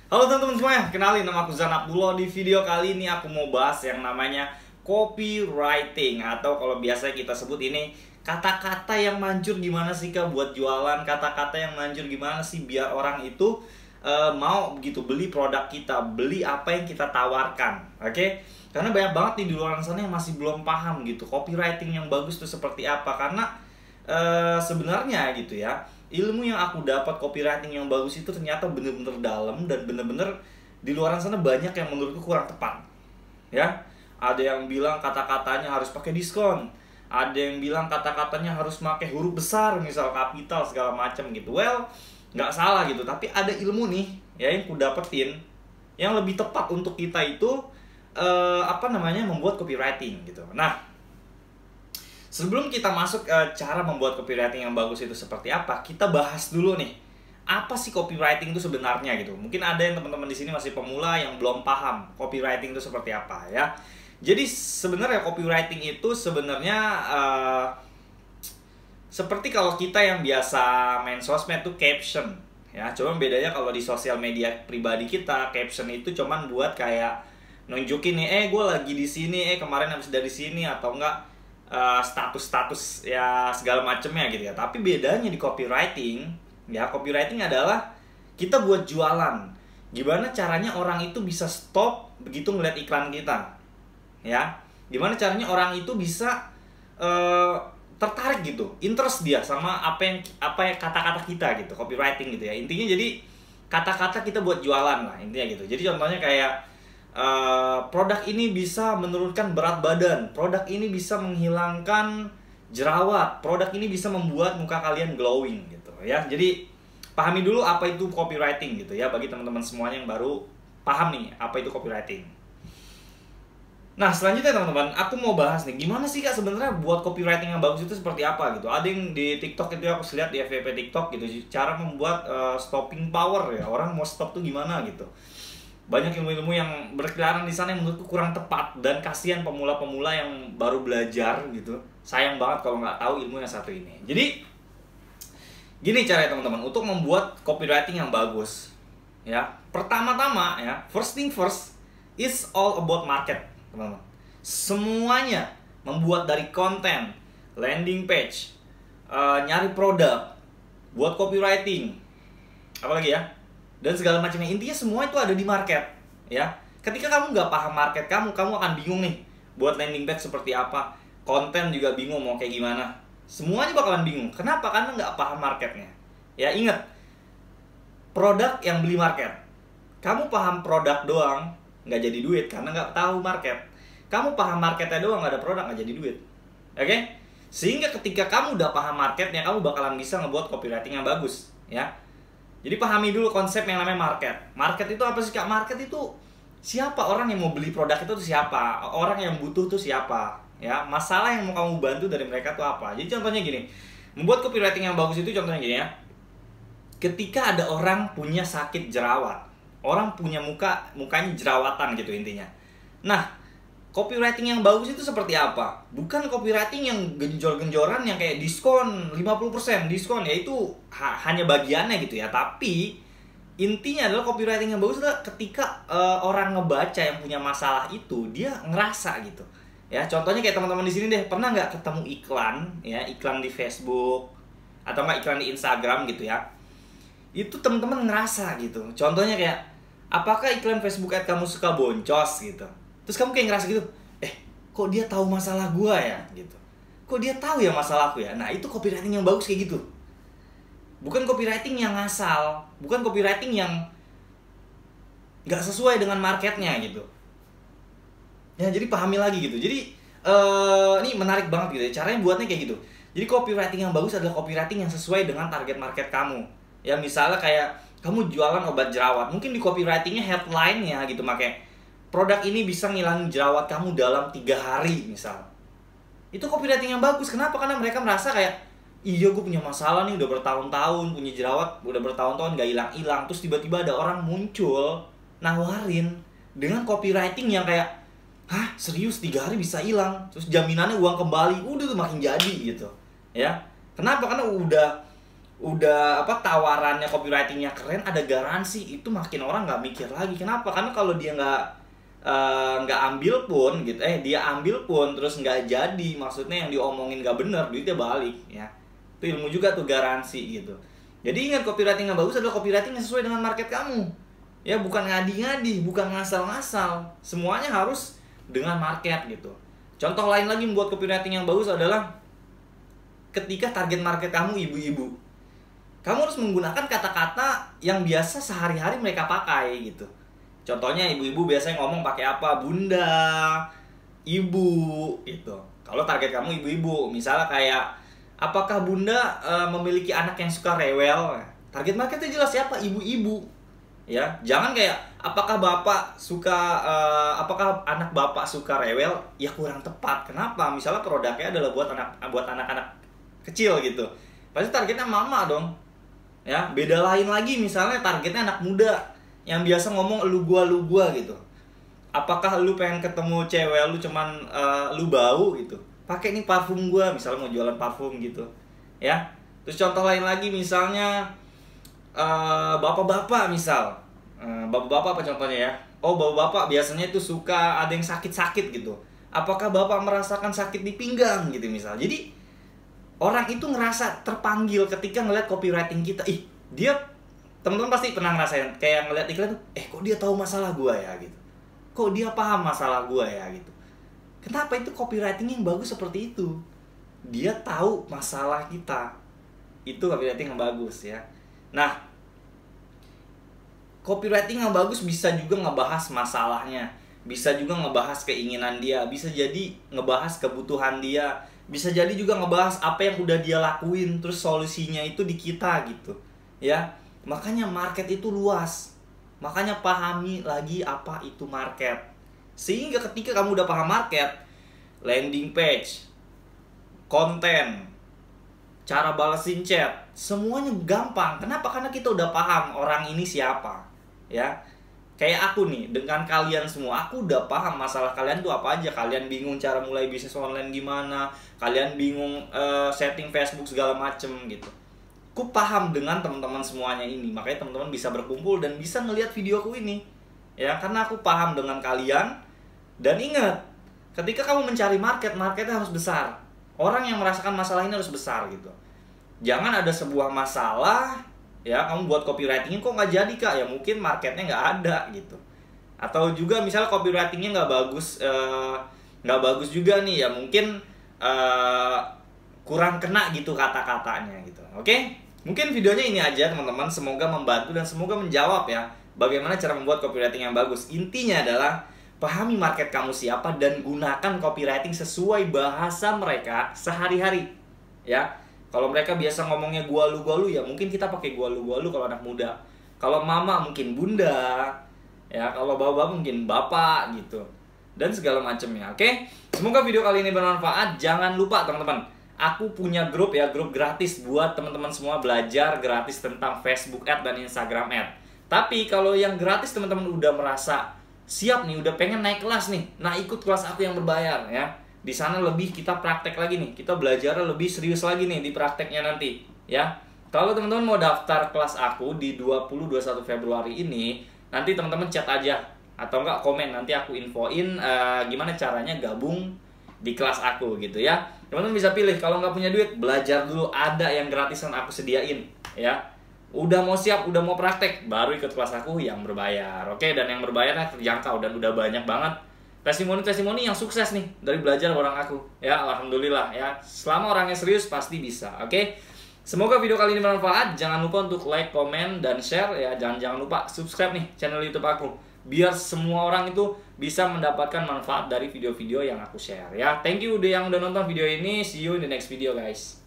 Halo teman-teman semuanya, kenalin nama aku Zan Abdullah. Di video kali ini aku mau bahas yang namanya copywriting, atau kalau biasa kita sebut ini kata-kata yang manjur gimana sih Kak buat jualan, kata-kata yang manjur gimana sih biar orang itu mau begitu beli produk kita, beli apa yang kita tawarkan. Oke? Karena banyak banget nih di luar sana yang masih belum paham gitu copywriting yang bagus itu seperti apa. Karena sebenarnya gitu ya, ilmu yang aku dapat copywriting yang bagus itu ternyata bener-bener dalam dan bener-bener di luar sana banyak yang menurutku kurang tepat. Ya, ada yang bilang kata-katanya harus pakai diskon, ada yang bilang kata-katanya harus pakai huruf besar, misal kapital segala macam gitu. Well, nggak salah gitu, tapi ada ilmu nih ya yang ku dapetin yang lebih tepat untuk kita itu membuat copywriting gitu. Nah, sebelum kita masuk cara membuat copywriting yang bagus itu seperti apa, kita bahas dulu nih, apa sih copywriting itu sebenarnya gitu. Mungkin ada yang teman-teman di sini masih pemula yang belum paham copywriting itu seperti apa ya. Jadi sebenarnya copywriting itu sebenarnya seperti kalau kita yang biasa main sosmed tuh caption ya. Cuma bedanya kalau di sosial media pribadi kita, caption itu cuman buat kayak nunjukin nih, gue lagi di sini, kemarin habis dari sini, atau enggak status-status ya segala macemnya gitu ya. Tapi bedanya di copywriting ya, copywriting adalah kita buat jualan. Gimana caranya orang itu bisa stop begitu ngeliat iklan kita ya. Gimana caranya orang itu bisa tertarik gitu, interest dia sama apa yang kata-kata kita gitu, copywriting gitu ya. Intinya jadi kata-kata kita buat jualan lah intinya gitu. Jadi contohnya kayak produk ini bisa menurunkan berat badan, produk ini bisa menghilangkan jerawat, produk ini bisa membuat muka kalian glowing gitu ya. Jadi pahami dulu apa itu copywriting gitu ya, bagi teman-teman semuanya yang baru paham nih apa itu copywriting. Nah, selanjutnya teman-teman, aku mau bahas nih gimana sih Kak sebenarnya buat copywriting yang bagus itu seperti apa gitu. Ada yang di TikTok itu aku lihat di FYP TikTok gitu, cara membuat stopping power ya, orang mau stop tuh gimana gitu. Banyak ilmu-ilmu yang berkeliaran di sana yang menurutku kurang tepat, dan kasihan pemula-pemula yang baru belajar gitu. Sayang banget kalau nggak tahu ilmu yang satu ini. Jadi gini caranya teman-teman untuk membuat copywriting yang bagus ya. Pertama-tama ya, first thing first is all about market teman-teman. Semuanya membuat dari konten, landing page, nyari produk, buat copywriting, apalagi ya, dan segala macamnya. Intinya semua itu ada di market ya. Ketika kamu nggak paham market kamu akan bingung nih buat landing page seperti apa, konten juga bingung mau kayak gimana, semuanya bakalan bingung. Kenapa? Karena nggak paham marketnya ya. Ingat, produk yang beli market. Kamu paham produk doang nggak jadi duit karena nggak tahu market. Kamu paham marketnya doang nggak ada produk, nggak jadi duit. Oke? Sehingga ketika kamu udah paham marketnya, kamu bakalan bisa ngebuat copywriting yang bagus ya. Jadi pahami dulu konsep yang namanya market. Market itu apa sih Kak? Market itu siapa orang yang mau beli produk itu tuh siapa? Orang yang butuh tuh siapa? Ya, masalah yang mau kamu bantu dari mereka tuh apa? Jadi contohnya gini, membuat copywriting yang bagus itu contohnya gini ya. Ketika ada orang punya sakit jerawat, orang punya mukanya jerawatan gitu intinya. Nah, copywriting yang bagus itu seperti apa? Bukan copywriting yang genjor-genjoran yang kayak diskon 50%, diskon ya, itu hanya bagiannya gitu ya. Tapi intinya adalah copywriting yang bagus adalah ketika orang ngebaca yang punya masalah itu, dia ngerasa gitu. Ya, contohnya kayak teman-teman di sini deh, pernah nggak ketemu iklan ya, iklan di Facebook atau nggak iklan di Instagram gitu ya. Itu teman-teman ngerasa gitu. Contohnya kayak, apakah iklan Facebook ad kamu suka boncos gitu. Terus kamu kayak ngerasa gitu, kok dia tahu masalah gua ya gitu. Kok dia tahu ya masalahku ya. Nah, itu copywriting yang bagus kayak gitu. Bukan copywriting yang ngasal, bukan copywriting yang nggak sesuai dengan marketnya gitu. Ya, jadi pahami lagi gitu. Jadi ini menarik banget gitu ya. Caranya buatnya kayak gitu. Jadi copywriting yang bagus adalah copywriting yang sesuai dengan target market kamu. Ya, misalnya kayak kamu jualan obat jerawat, mungkin di copywritingnya headline-nya gitu pakai produk ini bisa ngilangin jerawat kamu dalam 3 hari misal. Itu copywriting yang bagus. Kenapa? Karena mereka merasa kayak, iya gue punya masalah nih udah bertahun-tahun, punya jerawat udah bertahun-tahun gak hilang-hilang. Terus tiba-tiba ada orang muncul nawarin dengan copywriting yang kayak, hah serius 3 hari bisa hilang, terus jaminannya uang kembali. Udah tuh makin jadi gitu ya. Kenapa? Karena udah apa tawarannya copywritingnya keren, ada garansi, itu makin orang nggak mikir lagi. Kenapa? Karena kalau dia nggak ambil pun gitu, dia ambil pun terus nggak jadi, maksudnya yang diomongin nggak bener, duitnya balik ya. Itu ilmu juga tuh, garansi gitu. Jadi ingat, copywriting yang bagus adalah copywriting yang sesuai dengan market kamu ya, bukan ngadi-ngadi, bukan ngasal-ngasal, semuanya harus dengan market gitu. Contoh lain lagi membuat copywriting yang bagus adalah ketika target market kamu ibu-ibu, kamu harus menggunakan kata-kata yang biasa sehari-hari mereka pakai gitu. Contohnya ibu-ibu biasanya ngomong pakai apa? Bunda, ibu gitu. Kalau target kamu ibu-ibu, misalnya kayak apakah Bunda memiliki anak yang suka rewel? Target marketnya jelas siapa? Ibu-ibu. Ya, jangan kayak apakah bapak suka apakah anak bapak suka rewel? Ya kurang tepat. Kenapa? Misalnya produknya adalah buat anak-anak kecil gitu. Pasti targetnya mama dong. Ya, beda lain lagi misalnya targetnya anak muda yang biasa ngomong lu gua gitu. Apakah lu pengen ketemu cewek lu cuman lu bau gitu, pakai nih parfum gua, misalnya mau jualan parfum gitu ya. Terus contoh lain lagi misalnya bapak-bapak, misal bapak-bapak apa contohnya ya, oh bapak-bapak biasanya itu suka ada yang sakit-sakit gitu, apakah bapak merasakan sakit di pinggang gitu misal. Jadi orang itu ngerasa terpanggil ketika ngeliat copywriting kita. Dia, teman-teman pasti pernah ngerasain kayak ngeliat iklan tuh, kok dia tahu masalah gua ya gitu, kok dia paham masalah gua ya gitu. Kenapa? Itu copywriting yang bagus seperti itu, dia tahu masalah kita. Itu copywriting yang bagus ya. Nah, copywriting yang bagus bisa juga ngebahas masalahnya, bisa juga ngebahas keinginan dia, bisa jadi ngebahas kebutuhan dia, bisa jadi juga ngebahas apa yang udah dia lakuin, terus solusinya itu di kita gitu ya. Makanya market itu luas, makanya pahami lagi apa itu market, sehingga ketika kamu udah paham market, landing page, konten, cara balesin chat, semuanya gampang. Kenapa? Karena kita udah paham orang ini siapa ya. Kayak aku nih, dengan kalian semua, aku udah paham masalah kalian tuh apa aja. Kalian bingung cara mulai bisnis online gimana, kalian bingung setting Facebook segala macem gitu. Aku paham dengan teman-teman semuanya ini, makanya teman-teman bisa berkumpul dan bisa ngelihat videoku ini ya, karena aku paham dengan kalian. Dan ingat, ketika kamu mencari marketnya harus besar. Orang yang merasakan masalah ini harus besar gitu. Jangan ada sebuah masalah ya, kamu buat copywritingnya kok nggak jadi kak, ya mungkin marketnya nggak ada gitu. Atau juga misalnya copywritingnya nggak bagus juga nih ya, mungkin kurang kena gitu kata-katanya gitu. Oke, mungkin videonya ini aja teman-teman, semoga membantu dan semoga menjawab ya bagaimana cara membuat copywriting yang bagus. Intinya adalah pahami market kamu siapa dan gunakan copywriting sesuai bahasa mereka sehari-hari ya. Kalau mereka biasa ngomongnya gua lu ya mungkin kita pakai gua lu kalau anak muda. Kalau mama mungkin bunda ya, kalau bapak mungkin bapak gitu, dan segala macamnya. Oke, semoga video kali ini bermanfaat. Jangan lupa teman-teman, aku punya grup ya, grup gratis buat teman-teman semua belajar gratis tentang Facebook Ads dan Instagram Ads. Tapi kalau yang gratis teman-teman udah merasa siap nih, udah pengen naik kelas nih, nah ikut kelas aku yang berbayar ya. Di sana lebih kita praktek lagi nih, kita belajar lebih serius lagi nih di prakteknya nanti ya. Kalau teman-teman mau daftar kelas aku di 20-21 Februari ini, nanti teman-teman chat aja atau enggak komen, nanti aku infoin gimana caranya gabung di kelas aku gitu ya. Teman-teman bisa pilih, kalau nggak punya duit belajar dulu, ada yang gratisan aku sediain ya. Udah mau siap, udah mau praktek, baru ikut kelas aku yang berbayar. Oke, dan yang berbayarnya terjangkau dan udah banyak banget testimoni yang sukses nih dari belajar orang aku ya. Alhamdulillah ya, selama orangnya serius pasti bisa. Oke, semoga video kali ini bermanfaat. Jangan lupa untuk like, komen, dan share ya. Jangan lupa subscribe nih channel YouTube aku, biar semua orang itu bisa mendapatkan manfaat dari video-video yang aku share ya. Thank you yang udah nonton video ini. See you in the next video guys.